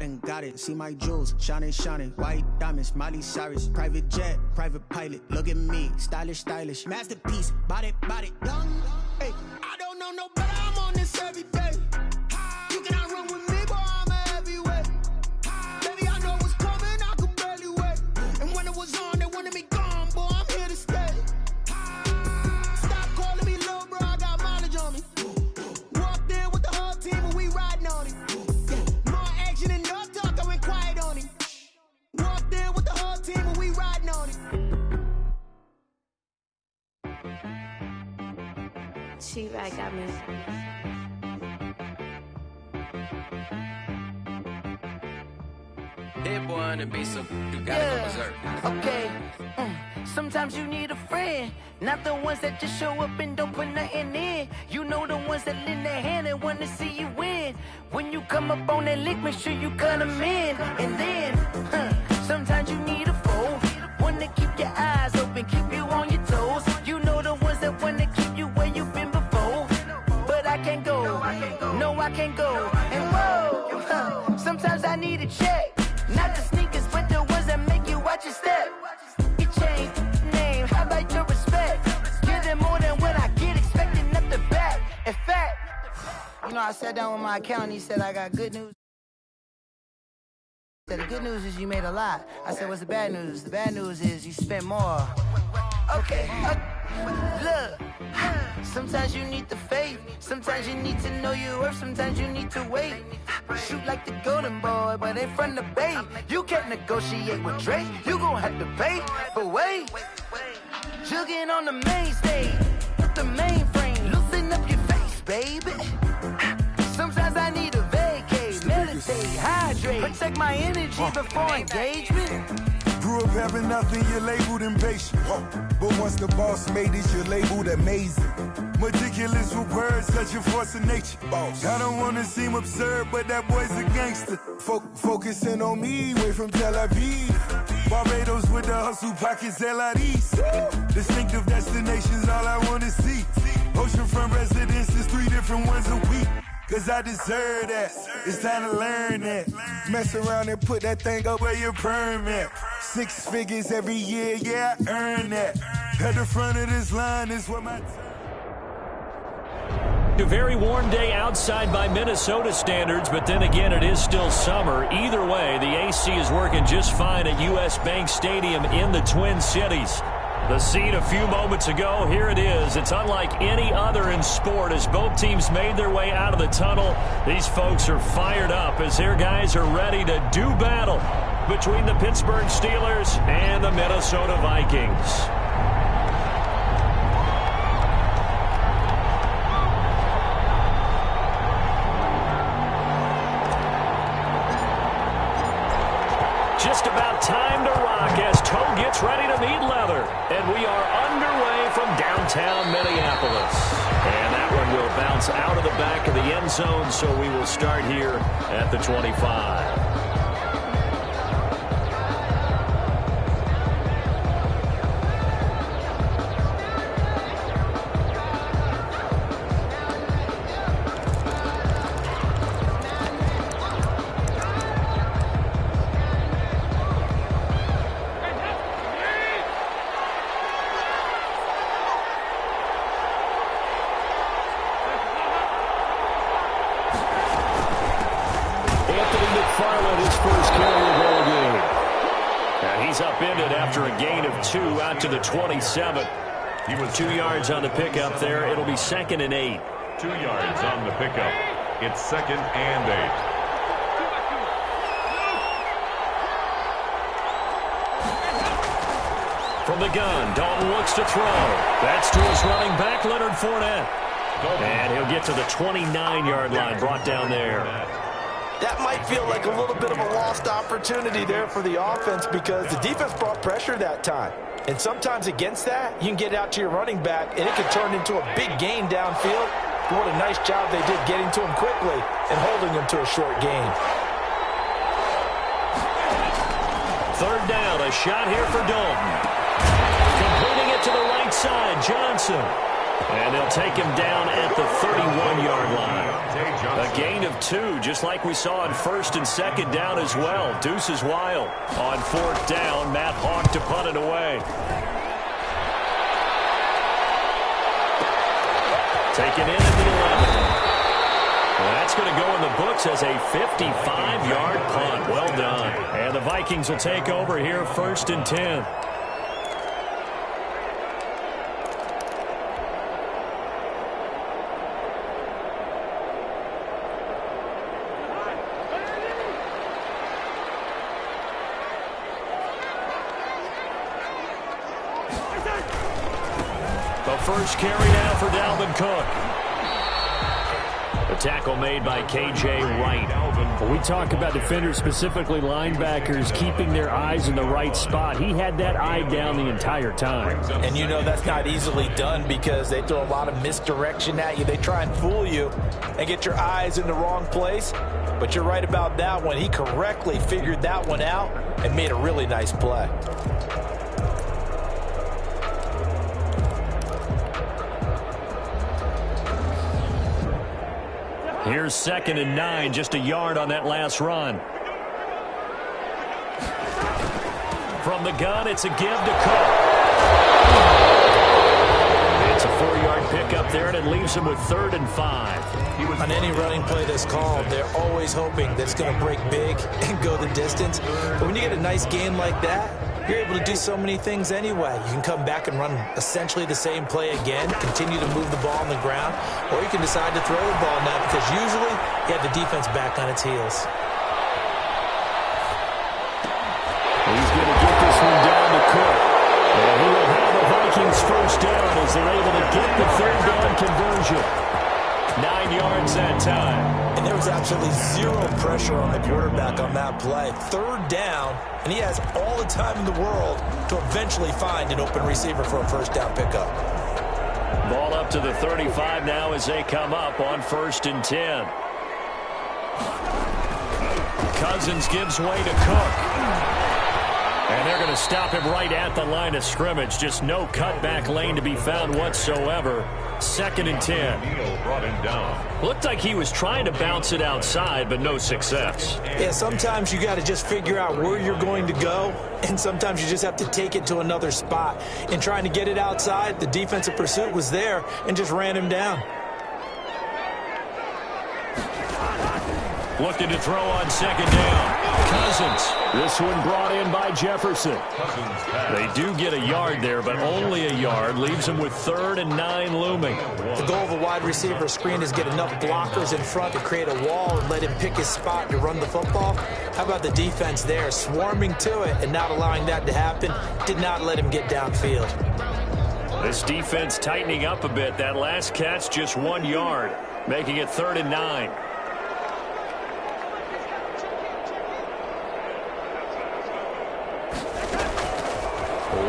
and got it. See my jewels, shining, shining. White diamonds, Miley Cyrus. Private jet, private pilot. Look at me, stylish, stylish. Masterpiece, body, body, young. Hey, I don't know no better. I'm on this every day. You cannot run with me, boy. I'm a heavyweight. Baby, I know what's coming. I could barely wait. And when it was on, they wanted me gone, boy. I'm here to stay. Stop calling me little bro. I got mileage on me. Walked in with the whole team and we riding on it. More action and no talk. I went quiet on him. Walked in with the whole team and we riding on it. T-Rag got me. Hit one and be some. You gotta go berserk. Okay. Sometimes you need a friend, not the ones that just show up and don't put nothing in. You know the ones that lend their hand and want to see you win. When you come up on that lick, make sure you cut them in. And then, sometimes you need a foe, one to keep your eyes open, keep you on your toes. You know the ones that want to keep you where you've been before. But I can't go, no I can't go. And whoa, sometimes I need a check. Not the sneakers, but the ones that make you watch your step. Your chain, name, how about your respect? Give them more than what I get, expecting nothing back. In fact, you know, I sat down with my accountant, he said I got good news. He said the good news is you made a lot. I said, what's the bad news? The bad news is you spent more. Okay, look, sometimes you need the faith, sometimes you need to know your worth, sometimes you need to wait. Shoot like the golden boy, but in front of the bay. You can't negotiate with Drake, you gon' have to pay. But wait, jugging on the main stage, with the mainframe, loosen up your face, baby. Sometimes I need a vacate, meditate, hydrate, protect my energy before engagement. Grew up having nothing, you're labeled impatient. But once the boss made it, you're labeled amazing. Meticulous with words, such a force of nature. I don't wanna seem absurd, but that boy's a gangster. Focusing on me, way from Tel Aviv. Barbados with the hustle pockets, LIDs. Distinctive destinations, all I wanna see. Oceanfront residences, 3 different ones a week. Cause I deserve that, it's time to learn that. Mess around and put that thing up where your permit. 6 figures every year, yeah, I earn that. At the front of this line is what my... A very warm day outside by Minnesota standards, but then again, it is still summer. Either way, the AC is working just fine at U.S. Bank Stadium in the Twin Cities. The scene a few moments ago, here it is. It's unlike any other in sport as both teams made their way out of the tunnel. These folks are fired up as their guys are ready to do battle between the Pittsburgh Steelers and the Minnesota Vikings. Just about time to rock as Toe gets ready to meet leather. And we are underway from downtown Minneapolis. And that one will bounce out of the back of the end zone, so we will start here at the 25. Out to the 27. He was 2 yards on the pickup there. It'll be 2nd and 8. 2 yards on the pickup. It's 2nd and 8. From the gun, Dalton looks to throw. That's to his running back, Leonard Fournette. And he'll get to the 29-yard line, brought down there. That might feel like a little bit of a lost opportunity there for the offense because the defense brought pressure that time. And sometimes against that, you can get it out to your running back, and it can turn into a big gain downfield. But what a nice job they did getting to him quickly and holding him to a short gain. 3rd down, a shot here for Dalton. Completing it to the right side, Johnson. And they'll take him down at the 31-yard line. A gain of 2, just like we saw on first and second down as well. Deuces Wild on fourth down. Matt Hawk to punt it away. Taken in at the 11. Well, that's going to go in the books as a 55-yard punt. Well done. And the Vikings will take over here first and 10. The first carry now for Dalvin Cook. The tackle made by K.J. Wright. When we talk about defenders, specifically linebackers, keeping their eyes in the right spot, he had that eye down the entire time. And you know that's not easily done because they throw a lot of misdirection at you. They try and fool you and get your eyes in the wrong place. But you're right about that one. He correctly figured that one out and made a really nice play. Here's 2nd and 9, just a yard on that last run. From the gun, it's a give to Cook. It's a 4-yard pickup there, and it leaves him with 3rd and 5. On any running play that's called, they're always hoping that it's going to break big and go the distance. But when you get a nice game like that, you're able to do so many things anyway. You can come back and run essentially the same play again, continue to move the ball on the ground, or you can decide to throw the ball now because usually you have the defense back on its heels. He's going to get this one down to Cook. And he will have the Vikings first down as they're able to get the 3rd down conversion. 9 yards that time. And there was absolutely zero pressure on the quarterback on that play. 3rd down, and he has all the time in the world to eventually find an open receiver for a first down pickup. Ball up to the 35 now as they come up on 1st and 10. Cousins gives way to Cook. And they're going to stop him right at the line of scrimmage. Just no cutback lane to be found whatsoever. 2nd and 10. Brought him down. Looked like he was trying to bounce it outside, but no success. Yeah, sometimes you got to just figure out where you're going to go, and sometimes you just have to take it to another spot. In trying to get it outside, the defensive pursuit was there and just ran him down. Looking to throw on 2nd down. Cousins. This one brought in by Jefferson. They do get a yard there, but only a yard. Leaves them with 3rd and 9 looming. The goal of a wide receiver screen is get enough blockers in front to create a wall and let him pick his spot to run the football. How about the defense there, swarming to it and not allowing that to happen? Did not let him get downfield. This defense tightening up a bit. That last catch, just 1 yard, making it 3rd and 9.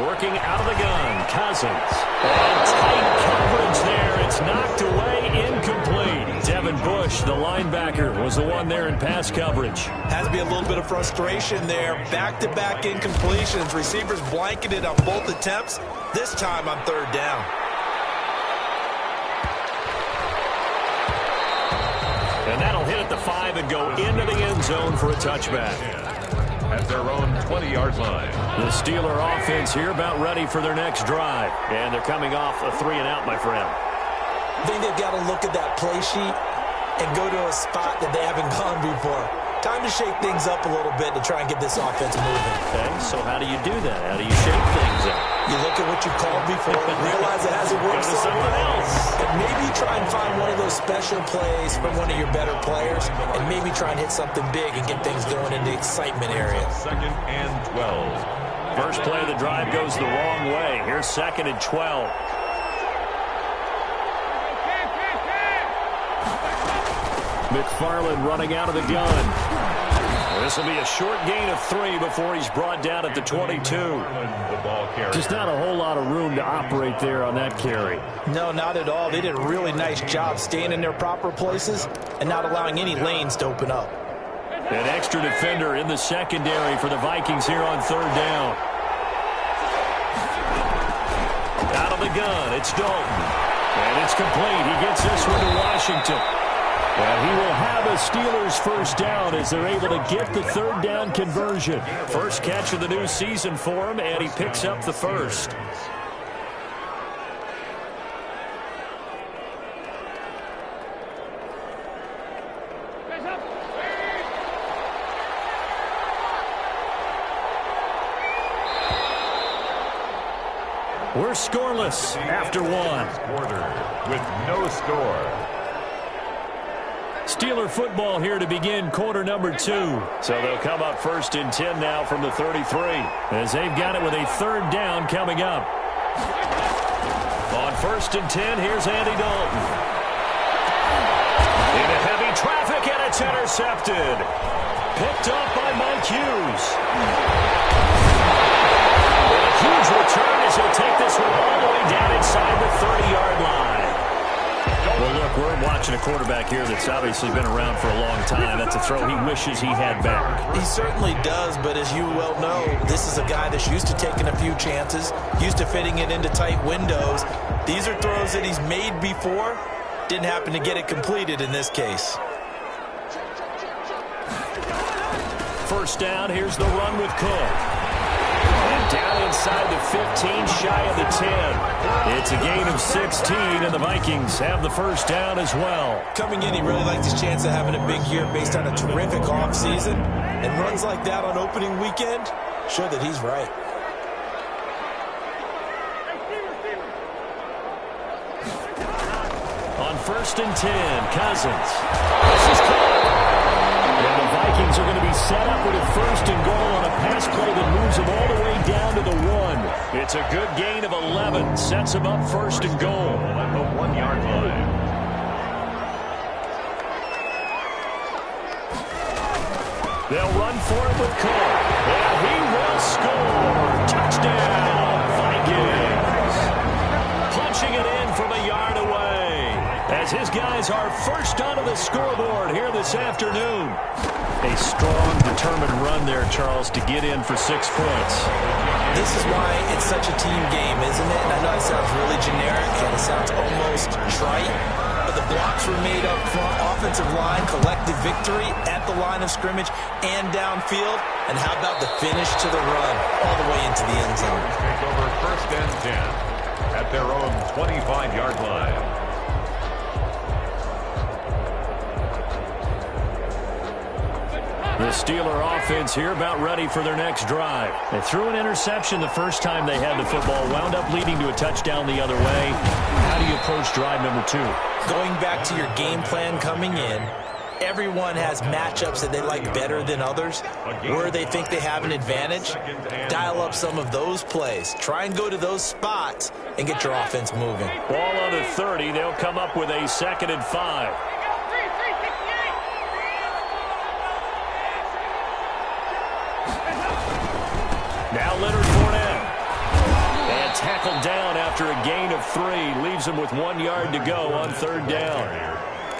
Working out of the gun, Cousins. And tight coverage there. It's knocked away, incomplete. Devin Bush, the linebacker, was the one there in pass coverage. Has to be a little bit of frustration there. Back-to-back incompletions. Receivers blanketed on both attempts, this time on 3rd down. And that'll hit at the 5 and go into the end zone for a touchback. At their own 20-yard line. The Steeler offense here about ready for their next drive. And they're coming off a 3-and-out, my friend. I think they've got to look at that play sheet and go to a spot that they haven't gone before. Time to shake things up a little bit to try and get this offense moving. Okay, so how do you do that? How do you shake things up? You look at what you called before and realize it hasn't worked something else. And maybe try and find one of those special plays from one of your better players and maybe try and hit something big and get things going in the excitement area. 2nd and 12. First play of the drive goes the wrong way. Here's 2nd and 12. McFarland running out of the gun. This will be a short gain of 3 before he's brought down at the 22. Just not a whole lot of room to operate there on that carry. No, not at all. They did a really nice job staying in their proper places and not allowing any lanes to open up. An extra defender in the secondary for the Vikings here on 3rd down. Out of the gun, it's Dalton. And it's complete. He gets this one to Washington. And he will have a Steelers first down as they're able to get the third down conversion. First catch of the new season for him, and he picks up the first. We're scoreless after one. Quarter with no score. Steeler football here to begin quarter number 2. So they'll come up first and 10 now from the 33 as they've got it with a third down coming up. On first and 10, here's Andy Dalton. Into heavy traffic, and it's intercepted. Picked up by Mike Hughes. Huge return as he'll take this one all the way down inside the 30-yard line. Well, look, we're watching a quarterback here that's obviously been around for a long time. That's a throw he wishes he had back. He certainly does, but as you well know, this is a guy that's used to taking a few chances, used to fitting it into tight windows. These are throws that he's made before. Didn't happen to get it completed in this case. First down, here's the run with Cook. And down inside the 15, shy of the 10. It's a gain of 16, and the Vikings have the first down as well. Coming in, he really liked his chance of having a big year based on a terrific offseason. And runs like that on opening weekend show that he's right. On first and 10, Cousins. This is caught. And the Vikings are going to be set up with a first and goal on a pass play that moves them all the way down to the 1. It's a good gain of 11. Sets them up first and goal at the 1-yard line. They'll run for it with Cook. And he will score. Touchdown, Vikings. Punching it in from a yard away. As his guys are first onto the scoreboard here this afternoon. A strong, determined run there, Charles, to get in for 6 points. This is why it's such a team game, isn't it? And I know it sounds really generic and it sounds almost trite, but the blocks were made up front, offensive line, collective victory at the line of scrimmage and downfield. And how about the finish to the run all the way into the end zone? Take over first and 10 at their own 25-yard line. The Steeler offense here about ready for their next drive. They threw an interception the first time they had the football, wound up leading to a touchdown the other way. How do you approach drive number 2? Going back to your game plan coming in, everyone has matchups that they like better than others, where they think they have an advantage. Dial up some of those plays. Try and go to those spots and get your offense moving. Ball on the 30. They'll come up with a 2nd and 5. Now Leonard Fournette. And tackled down after a gain of 3. Leaves him with 1 yard to go on third down.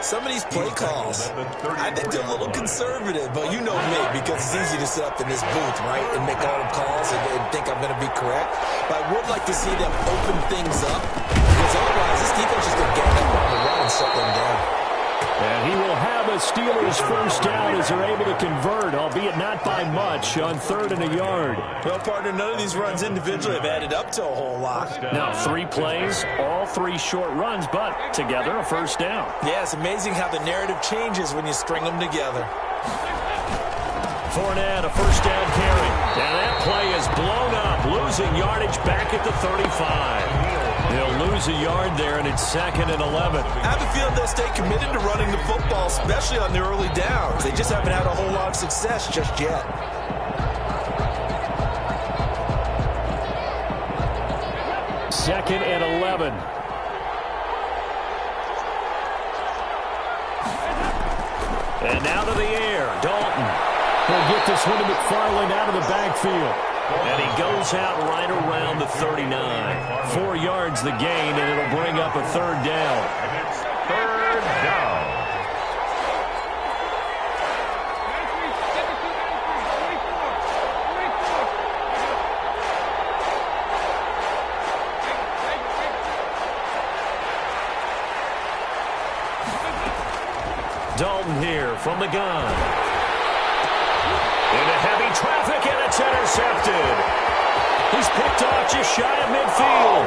Some of these play calls, I think they're a little conservative, but you know me, because it's easy to sit up in this booth, right, and make all the calls and think I'm going to be correct. But I would like to see them open things up, because otherwise this defense is going to gang up on the run and shut them down. And he will have a Steelers first down as they're able to convert, albeit not by much, on 3rd and a yard. Well, partner, none of these runs individually have added up to a whole lot. Now 3 plays, all 3 short runs, but together a first down. Yeah, it's amazing how the narrative changes when you string them together. Fournette, a first down carry. And that play is blown up, losing yardage back at the 35. They'll lose a yard there, and it's 2nd and 11. I have a feeling they'll stay committed to running the football, especially on the early downs. They just haven't had a whole lot of success just yet. Second and 11. And now to the air, Dalton. He'll get this one to McFarland out of the backfield. And he goes out right around the 39. 4 yards the gain, and it'll bring up a third down. And it's third down. From the gun. Into heavy traffic, and it's intercepted. He's picked off just shy of midfield.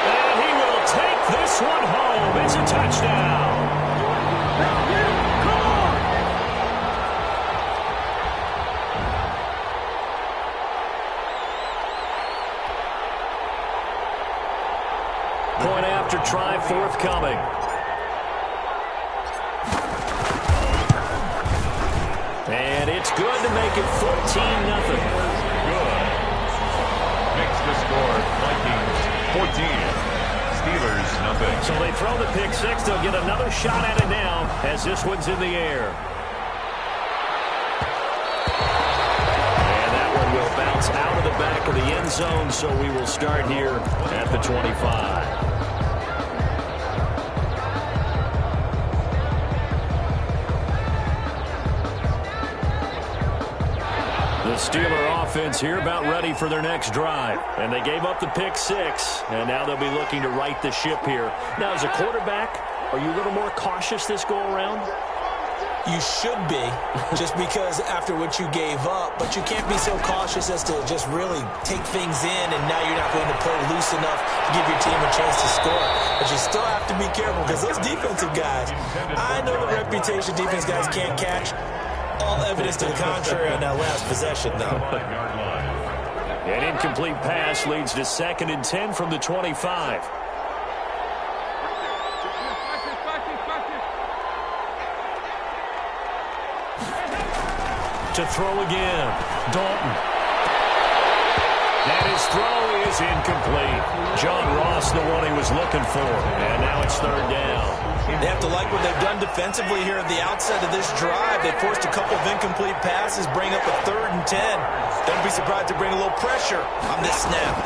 And he will take this one home. It's a touchdown. Point after try forthcoming. And it's good to make it 14-0. Good. Makes the score Vikings 14. Steelers nothing. So they throw the pick six. They'll get another shot at it now as this one's in the air. And that one will bounce out of the back of the end zone, so we will start here at the 25. The Steeler offense here about ready for their next drive. And they gave up the pick six, and now they'll be looking to right the ship here. Now, as a quarterback, are you a little more cautious this go-around? You should be, just because after what you gave up, but you can't be so cautious as to just really take things in, and now you're not going to play loose enough to give your team a chance to score. But you still have to be careful, because those defensive guys, I know the reputation defense guys can't catch. All evidence to the contrary on that last possession, though. An incomplete pass leads to 2nd and 10 from the 25. To throw again, Dalton. And his throw is incomplete. John Ross, the one he was looking for. And now it's 3rd down. They have to like what they've done defensively here at the outset of this drive. They forced a couple of incomplete passes, bring up a 3rd and 10. Don't be surprised to bring a little pressure on this snap.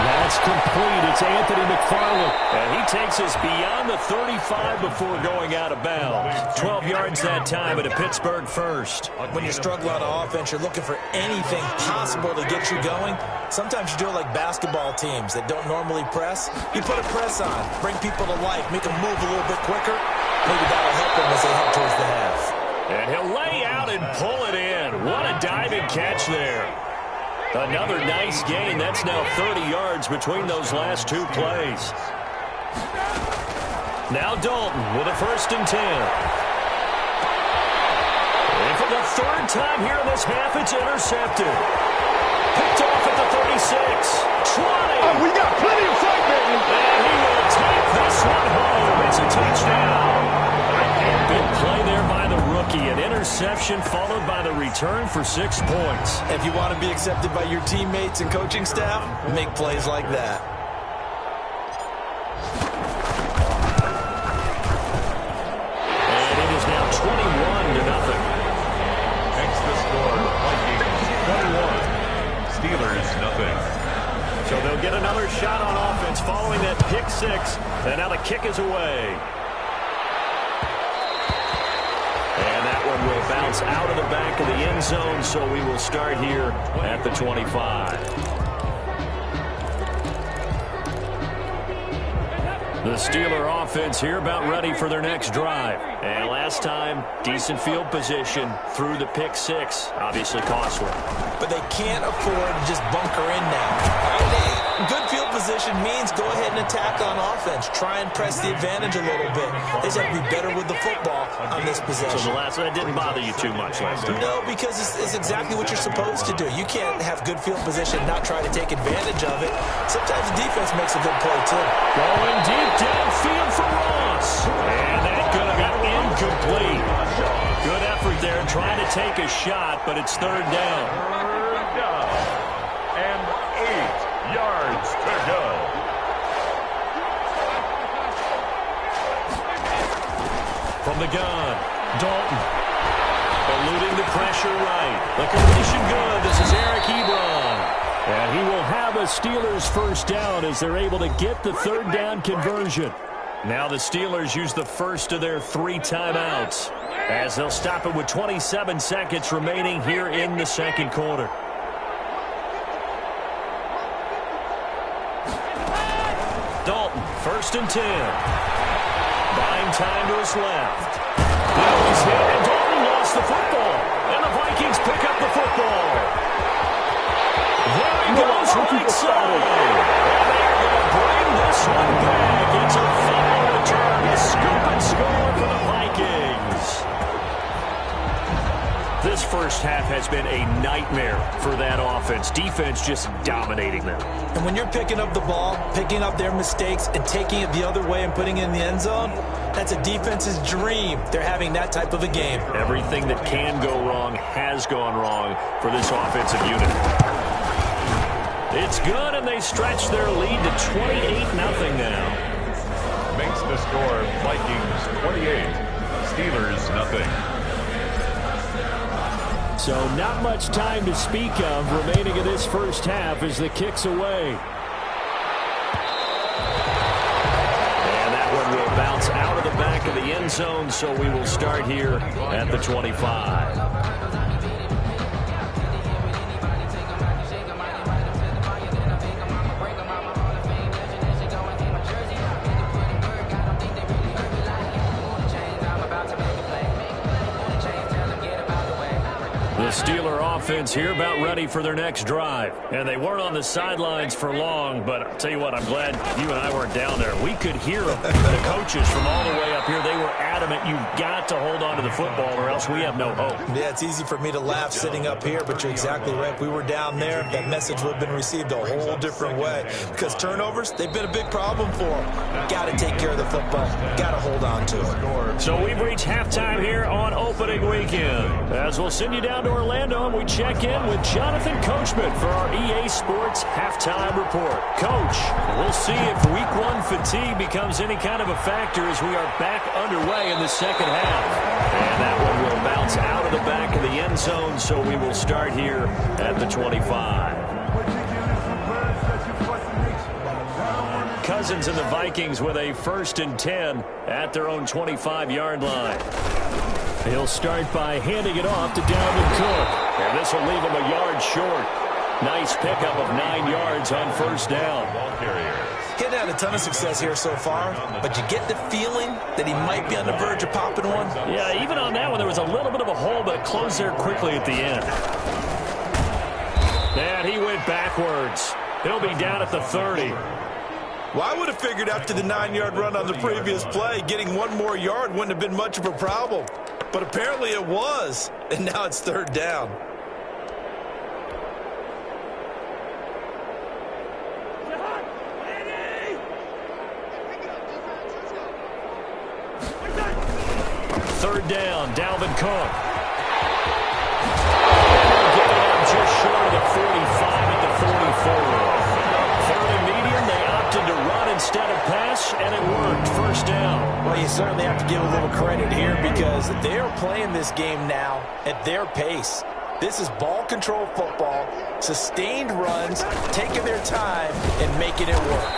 That's complete. It's Anthony McFarland. And he takes us beyond the 35 before going out of bounds. 12 yards that time at a Pittsburgh first. When you struggle on offense, you're looking for anything possible to get you going. Sometimes you do it like basketball teams that don't normally press. You put a press on, bring people to life, make them move a little bit quicker. Maybe that'll help them as they head towards the half. And he'll lay out and pull it in. What a diving catch there. Another nice gain. That's now 30 yards between those last two plays. Now Dalton with a 1st and 10. And for the 3rd time here in this half, it's intercepted. Picked off at the 36. 20. Oh, we got plenty of fight, baby. And he will take this one home. It's a touchdown. Big play there by the rookie. An interception followed by the return for 6 points. If you want to be accepted by your teammates and coaching staff, make plays like that. And it is now 21-0. Makes the score Vikings 21. Steelers nothing. So they'll get another shot on offense following that pick six. And now the kick is away. And that one will bounce out of the back of the end zone, so we will start here at the 25. The Steeler offense here about ready for their next drive. And last time, decent field position through the pick six. Obviously costly. But they can't afford to just bunker in now. Good field position means go ahead and attack on offense. Try and press the advantage a little bit. They just have to be better with the football on this possession. So that didn't bother you too much last time? No, because it's exactly what you're supposed to do. You can't have good field position and not try to take advantage of it. Sometimes the defense makes a good play, too. Going deep downfield for Ross. And that could have got incomplete. Good effort there trying to take a shot, but it's 3rd down. 3rd down. And 8 yards to go. From the gun, Dalton. Eluding the pressure right. The completion good. This is Eric Ebron. And he will have a Steelers 1st down as they're able to get the 3rd down conversion. Now the Steelers use the first of their 3 timeouts as they'll stop it with 27 seconds remaining here in the 2nd quarter. Dalton, 1st and 10. buying time to his left. Now he's hit, and Dalton lost the football. And the Vikings pick up the football. There he goes, right side. And they're going to bring this one back. It's a final return, a scoop and score for the Vikings. This first half has been a nightmare for that offense. Defense just dominating them. And when you're picking up the ball, picking up their mistakes, and taking it the other way and putting it in the end zone, that's a defense's dream. They're having that type of a game. Everything that can go wrong has gone wrong for this offensive unit. It's good, and they stretch their lead to 28-0 now. Makes the score Vikings 28, Steelers nothing. So not much time to speak of remaining in this first half as the kick's away. And that one will bounce out of the back of the end zone, so we will start here at the 25. The Steeler offense here about ready for their next drive. And they weren't on the sidelines for long, but I'll tell you what, I'm glad you and I weren't down there. We could hear them. The coaches from all the way up here, they were adamant, you've got to hold on to the football or else we have no hope. Yeah, it's easy for me to laugh sitting up here, but you're exactly right. If we were down there, that message would have been received a whole different way. Because turnovers, they've been a big problem for them. Got to take care of the football. Got to hold on to it. So we've reached halftime here on opening weekend. As we'll send you down to Orlando, and we check in with Jonathan Coachman for our EA Sports Halftime Report. Coach, we'll see if Week 1 fatigue becomes any kind of a factor as we are back underway in the second half. And that one will bounce out of the back of the end zone, so we will start here at the 25. Cousins and the Vikings with a 1st and 10 at their own 25-yard line. He'll start by handing it off to Dalvin Cook. And this will leave him a yard short. Nice pickup of 9 yards on 1st down. He's had a ton of success here so far, but you get the feeling that he might be on the verge of popping one. Yeah, even on that one, there was a little bit of a hole, but it closed there quickly at the end. And he went backwards. He'll be down at the 30. Well, I would have figured after the 9-yard run on the previous play, getting one more yard wouldn't have been much of a problem. But apparently it was, and now it's 3rd down. Third down, Dalvin Cook. Getting out just short of the 45 at the 44. 3rd and medium, they opted to run instead of pass, and it worked. 1st down. Well, you certainly have to give a little credit here because they're playing this game now at their pace. This is ball control football, sustained runs, taking their time and making it work.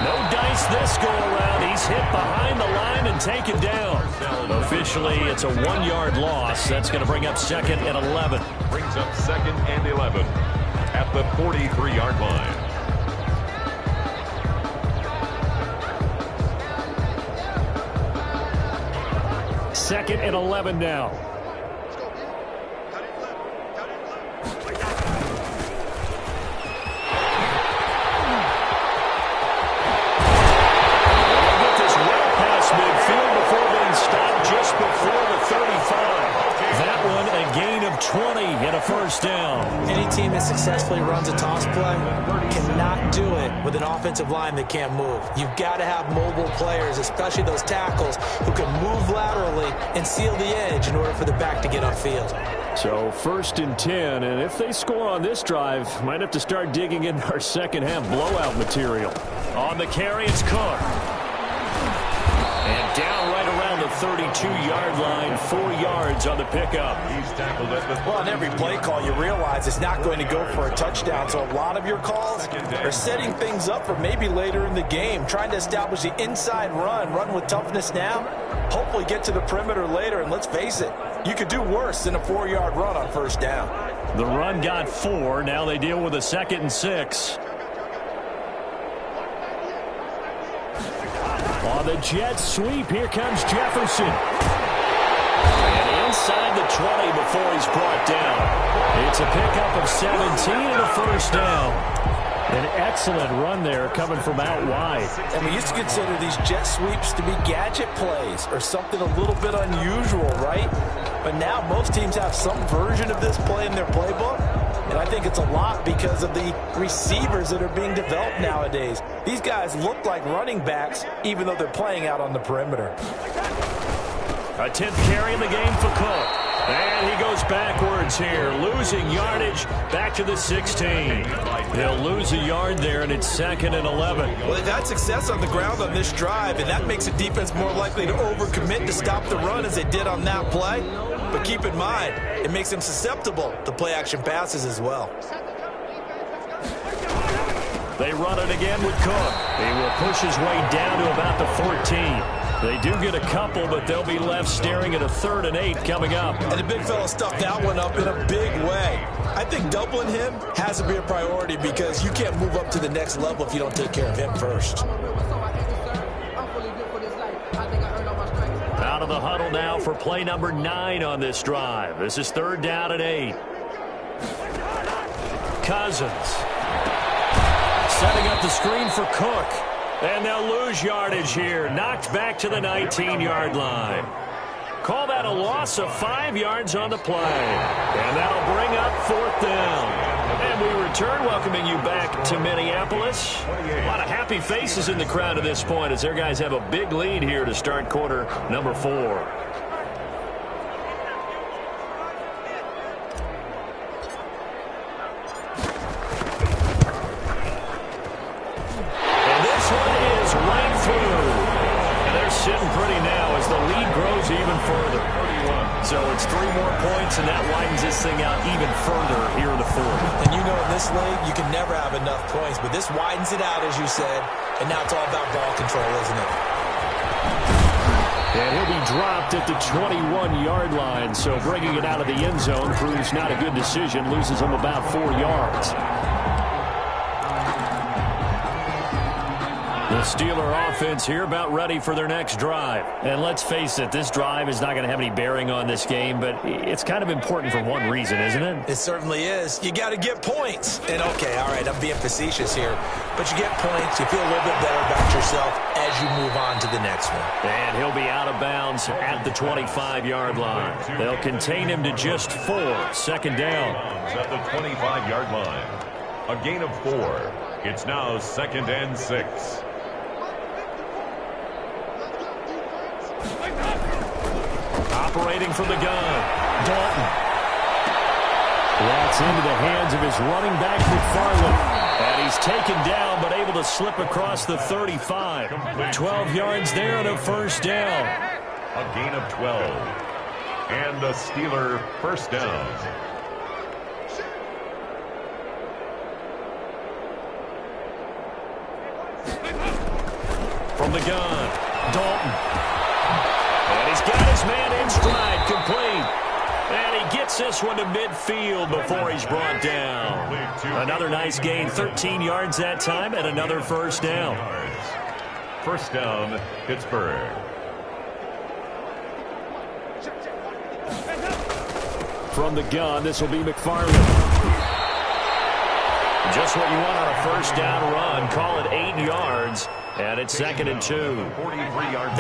No dice this go around. He's hit behind the line and taken down. Officially, it's a 1-yard loss. That's going to bring up 2nd and 11. Brings up 2nd and 11 at the 43-yard line. Second and 11 now. Get this well past midfield before being stopped just before the 35. That one a gain of 20 and a 1st down. Any team that successfully runs a toss play cannot do it with an offensive line that can't move. You've got to have mobile players, especially those tackles, who can move laterally and seal the edge in order for the back to get upfield. So 1st and 10, and if they score on this drive, might have to start digging into our second half blowout material. On the carry, it's Cook. And down right around the 32-yard line, 4 yards on the pickup. He's tackled at the Well, on every play call, you realize it's not going to go for a touchdown. So a lot of your calls are setting things up for maybe later in the game, trying to establish the inside run with toughness now, hopefully get to the perimeter later. And let's face it, you could do worse than a 4-yard run on 1st down. The run got 4. Now they deal with a 2nd and 6. On the jet sweep. Here comes Jefferson. And inside the 20 before he's brought down. It's a pickup of 17 and a first down. An excellent run there coming from out wide. And we used to consider these jet sweeps to be gadget plays or something a little bit unusual, right? But now most teams have some version of this play in their playbook. And I think it's a lot because of the receivers that are being developed nowadays. These guys look like running backs even though they're playing out on the perimeter. A 10th carry in the game for Cook. And he goes backwards here, losing yardage back to the 16. They'll lose a yard there, and it's 2nd and 11. Well, they've had success on the ground on this drive, and that makes a defense more likely to overcommit to stop the run as they did on that play. But keep in mind, it makes them susceptible to play-action passes as well. They run it again with Cook. He will push his way down to about the 14. They do get a couple, but they'll be left staring at a 3rd and 8 coming up. And the big fella stuffed that one up in a big way. I think doubling him has to be a priority because you can't move up to the next level if you don't take care of him first. Out of the huddle now for play number 9 on this drive. This is 3rd down and 8. Cousins setting up the screen for Cook. And they'll lose yardage here. Knocked back to the 19-yard line. Call that a loss of 5 yards on the play. And that'll bring up 4th down. And we return, welcoming you back to Minneapolis. A lot of happy faces in the crowd at this point as their guys have a big lead here to start quarter number 4. Sitting pretty now as the lead grows even further. So it's 3 more points, and that widens this thing out even further here in the 4th. And you know in this league, you can never have enough points, but this widens it out, as you said, and now it's all about ball control, isn't it? And he'll be dropped at the 21-yard line, so bringing it out of the end zone proves not a good decision, loses him about 4 yards. The Steeler offense here about ready for their next drive. And let's face it, this drive is not going to have any bearing on this game, but it's kind of important for one reason, isn't it? It certainly is. You got to get points. And okay, all right, I'm being facetious here, but you get points, you feel a little bit better about yourself as you move on to the next one. And he'll be out of bounds at the 25-yard line. They'll contain him to just 4. 2nd down. At the 25-yard line. A gain of 4. It's now 2nd and 6. Operating from the gun, Dalton. That's into the hands of his running back, McFarland. And he's taken down, but able to slip across the 35. 12 yards there and a 1st down. A gain of 12. And the Steeler 1st down. From the gun, Dalton. And he's got his man in stride, complete. And he gets this one to midfield before he's brought down. Another nice gain, 13 yards that time, and another 1st down. 1st down, Pittsburgh. From the gun, this will be McFarland. Just what you want on a 1st down run. Call it 8 yards. And it's 2nd and 2.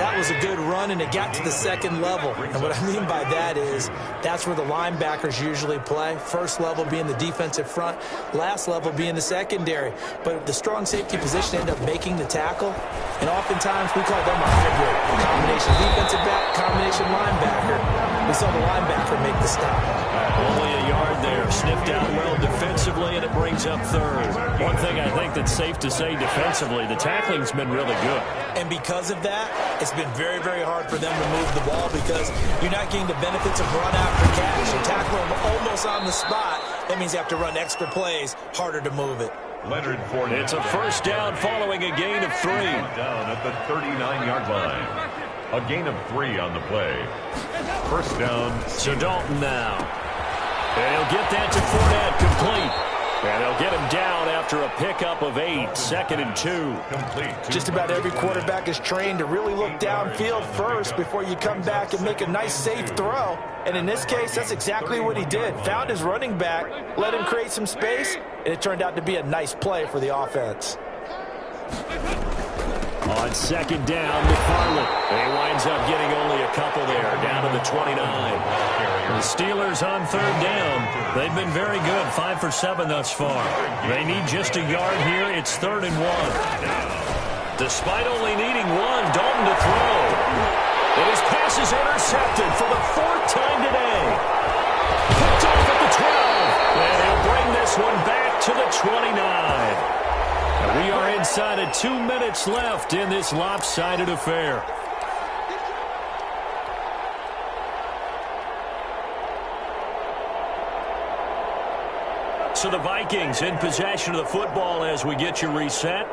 That was a good run, and it got to the 2nd level. And what I mean by that is that's where the linebackers usually play. First level being the defensive front, last level being the secondary. But the strong safety position ended up making the tackle, and oftentimes we call them a hybrid. Combination defensive back, combination linebacker. We saw the linebacker make the stop. Only a yard there. Sniffed out well defensively, and it brings up 3rd. One thing I think that's safe to say defensively, the tackling's been really good. And because of that, it's been very, very hard for them to move the ball because you're not getting the benefits of run after catch. You tackle them almost on the spot. That means you have to run extra plays, harder to move it. Leonard Fournette. It's a 1st down following a gain of 3. Down at the 39-yard line. A gain of 3 on the play. 1st down. So Dalton now. And he'll get that to Fournette, complete. And they'll get him down after a pickup of 8, 2nd and 2. Just about every quarterback is trained to really look downfield first before you come back and make a nice, safe throw. And in this case, that's exactly what he did. Found his running back, let him create some space, and it turned out to be a nice play for the offense. On 2nd down, McFarland. He winds up getting only a couple there, down to the 29. The Steelers on 3rd down. They've been very good, 5 for 7 thus far. They need just a yard here. It's 3rd and 1. Despite only needing 1, Dalton to throw. And his pass is intercepted for the 4th time today. Picked off at the 12. And he'll bring this one back to the 29. And we are inside of 2 minutes left in this lopsided affair. So the Vikings in possession of the football as we get you reset.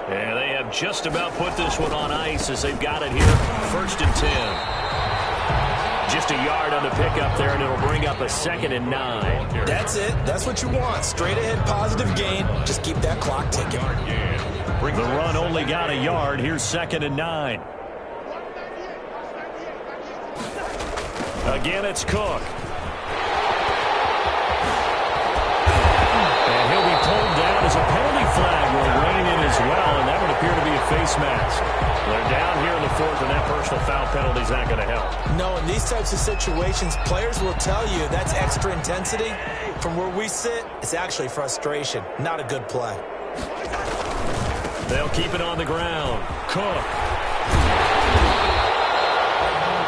And they have just about put this one on ice as they've got it here. 1st and 10. Just a yard on the pickup there, and it'll bring up a 2nd and 9. That's it. That's what you want. Straight ahead positive gain. Just keep that clock ticking. The run only got a yard. Here's 2nd and 9. Again, it's Cook. And he'll be pulled down as a penalty flag will rein in as well, and that would appear to be a face mask. They're down here in the 4th, and that personal foul penalty is not going to help. No, in these types of situations, players will tell you that's extra intensity. From where we sit, it's actually frustration. Not a good play. They'll keep it on the ground. Cook.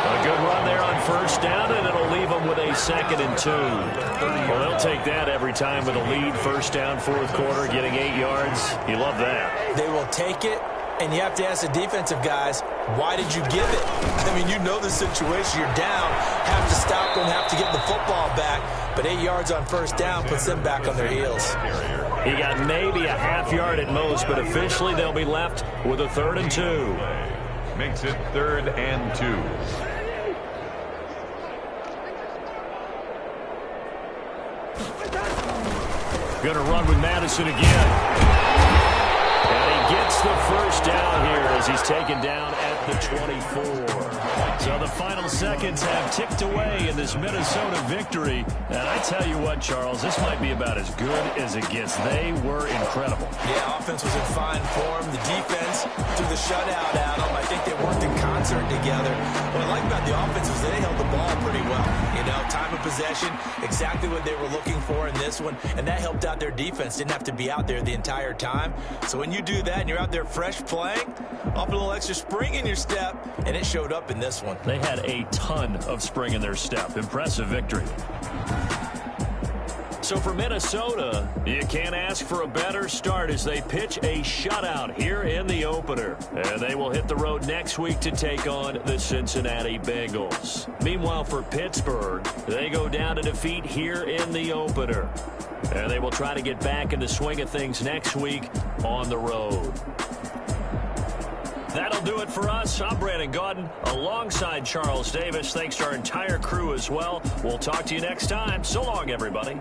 A good run there on 1st down, and it'll leave them with a 2nd and 2. Well, they'll take that every time with a lead. 1st down, 4th quarter, getting 8 yards. You love that. They will take it. And you have to ask the defensive guys, why did you give it? I mean, you know the situation. You're down, have to stop them, have to get the football back. But 8 yards on 1st down puts them back on their heels. He got maybe a half yard at most, but officially they'll be left with a 3rd and 2. Makes it 3rd and 2. Going to run with Madison again. And he gets the 1st down here as he's taken down at the 24. So the final seconds have ticked away in this Minnesota victory. And I tell you what, Charles, this might be about as good as it gets. They were incredible. Yeah, offense was in fine form. The defense threw the shutout at them. I think they worked in concert together. What I like about the offense is they held the ball pretty well. You know, time of possession, exactly what they were looking for in this one. And that helped out their defense. Didn't have to be out there the entire time. So when you do that and you're out there fresh playing, off a little extra spring in your step, and it showed up in this one. They had a ton of spring in their step. Impressive victory. So for Minnesota, you can't ask for a better start as they pitch a shutout here in the opener. And they will hit the road next week to take on the Cincinnati Bengals. Meanwhile, for Pittsburgh, they go down to defeat here in the opener. And they will try to get back in the swing of things next week on the road. That'll do it for us. I'm Brandon Gaudin alongside Charles Davis. Thanks to our entire crew as well. We'll talk to you next time. So long, everybody.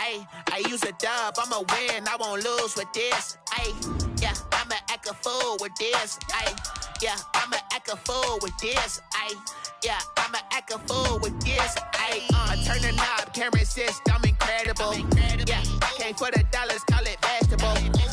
Ayy, I use a dub, I'ma win, I won't lose with this. Ayy, yeah, I'ma act a fool with this. Ayy, yeah, I'ma act a fool with this. Ayy, yeah, I'ma act a fool with this. Ayy, turn the knob, can't resist, I'm incredible. Yeah, came for the dollars, call it vegetable.